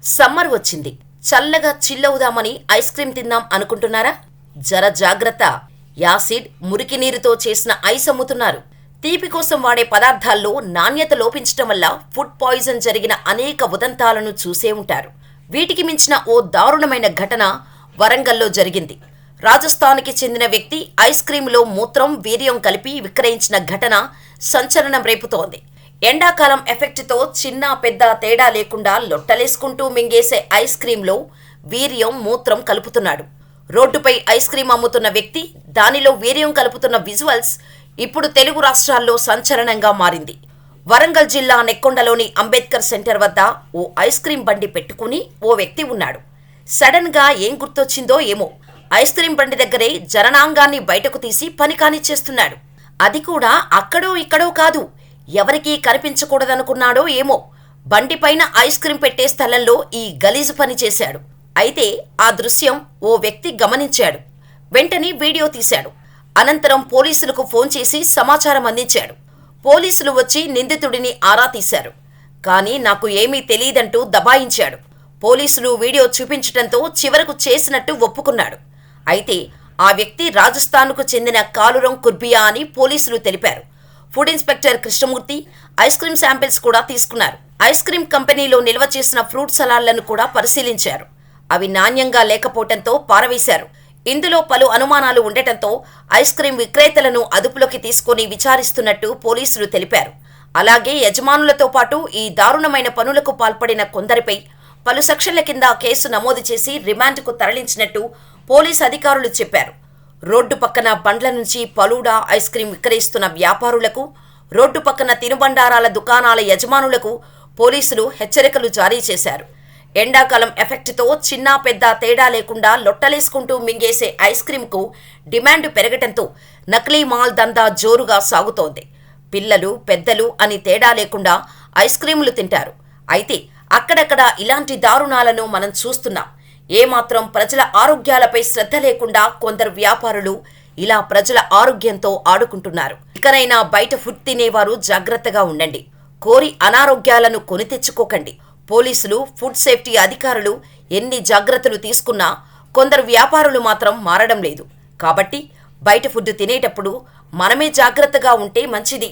Summer వచ్చింది. చల్లగా చిల్లవుదామని ice cream తిందాం అనుకుంటున్నారా? జర జాగ్రత్త. యాసిడ్, మురికి నీరుతో చేసిన ఐస్ అమ్ముతున్నారు. తీపి కోసం వాడే పదార్థాల్లో నాణ్యత లోపించటం వల్ల ఫుడ్ పాయిజన్ జరిగిన అనేక ఉదంతాలను చూసే ఉంటారు. వీటికి మించిన ఓ దారుణమైన ఘటన వరంగల్లో జరిగింది. రాజస్థాన్కి చెందిన వ్యక్తి ఐస్ క్రీంలో మూత్రం, వీర్యం కలిపి విక్రయించిన ఘటన సంచలనం రేపుతోంది. ఎండాకాలం ఎఫెక్ట్తో చిన్న పెద్ద తేడా లేకుండా లొట్టలేసుకుంటూ మింగేసే ఐస్ క్రీంలో వీర్యం, మూత్రం కలుపుతున్నాడు. రోడ్డుపై ఐస్ క్రీం అమ్ముతున్న వ్యక్తి దానిలో వీర్యం కలుపుతున్న విజువల్స్ ఇప్పుడు తెలుగు రాష్ట్రాల్లో సంచలనంగా మారింది. వరంగల్ జిల్లా నెక్కొండలోని అంబేద్కర్ సెంటర్ వద్ద ఓ ఐస్ క్రీం బండి పెట్టుకుని ఓ వ్యక్తి ఉన్నాడు. సడన్ గా ఏం గుర్తొచ్చిందో ఏమో ఐస్ క్రీం బండి దగ్గరే జననాంగాన్ని బయటకు తీసి పని కానిచ్చేస్తున్నాడు. అది కూడా అక్కడో ఇక్కడో కాదు, ఎవరికీ కనిపించకూడదనుకున్నాడో ఏమో బండిపైన ఐస్ క్రీం పెట్టే స్థలంలో ఈ గలీజు పని చేశాడు. అయితే ఆ దృశ్యం ఓ వ్యక్తి గమనించాడు. వెంటనే వీడియో తీశాడు. అనంతరం పోలీసులకు ఫోన్ చేసి సమాచారం అందించాడు. పోలీసులు వచ్చి నిందితుడిని ఆరా తీశారు. కానీ నాకు ఏమీ తెలీదంటూ దబాయించాడు. పోలీసులు వీడియో చూపించటంతో చివరకు చేసినట్టు ఒప్పుకున్నాడు. అయితే ఆ వ్యక్తి రాజస్థాన్కు చెందిన కాలురం కుర్బియా అని పోలీసులు తెలిపారు. Food inspector Krishnamurthy ice cream samples కూడా తీసుకున్నారు. ఐస్ క్రీం కంపెనీలో నిల్వ చేసిన ఫ్రూట్ సలాడ్లను కూడా పరిశీలించారు. అవి నాణ్యంగా లేకపోవటంతో పారవేశారు. ఇందులో పలు అనుమానాలు ఉండటంతో ఐస్ క్రీం విక్రేతలను అదుపులోకి తీసుకుని విచారిస్తున్నట్టు పోలీసులు తెలిపారు. అలాగే యజమానులతో పాటు ఈ దారుణమైన పనులకు పాల్పడిన కొందరిపై పలు సెక్షన్ల కింద కేసు నమోదు చేసి రిమాండ్కు తరలించినట్టు పోలీసు అధికారులు చెప్పారు. రోడ్డు పక్కన బండ్ల నుంచి ఫలూడా ఐస్ క్రీం విక్రయిస్తున్న వ్యాపారులకు, రోడ్డు పక్కన తినుబండారాల దుకాణాల యజమానులకు పోలీసులు హెచ్చరికలు జారీ చేశారు. ఎండాకాలం ఎఫెక్ట్తో చిన్న పెద్ద తేడా లేకుండా లొట్టలేసుకుంటూ మింగేసే ఐస్ క్రీంకు డిమాండ్ పెరగటంతో నకిలీ మాల్ దందా జోరుగా సాగుతోంది. పిల్లలు, పెద్దలు అని తేడా లేకుండా ఐస్ క్రీములు తింటారు. అయితే అక్కడక్కడ ఇలాంటి దారుణాలను మనం చూస్తున్నాం. ఏమాత్రం ప్రజల ఆరోగ్యాలపై శ్రద్ధ లేకుండా కొందరు వ్యాపారులు ఇలా ప్రజల ఆరోగ్యంతో ఆడుకుంటున్నారు. ఇకనైనా బయట ఫుడ్ తినేవారు జాగ్రత్తగా ఉండండి. కోరి అనారోగ్యాలను కొని తెచ్చుకోకండి. పోలీసులు, ఫుడ్ సేఫ్టీ అధికారులు ఎన్ని జాగ్రత్తలు తీసుకున్నా కొందరు వ్యాపారులు మాత్రం మారడం లేదు. కాబట్టి బయట ఫుడ్ తినేటప్పుడు మనమే జాగ్రత్తగా ఉంటే మంచిది.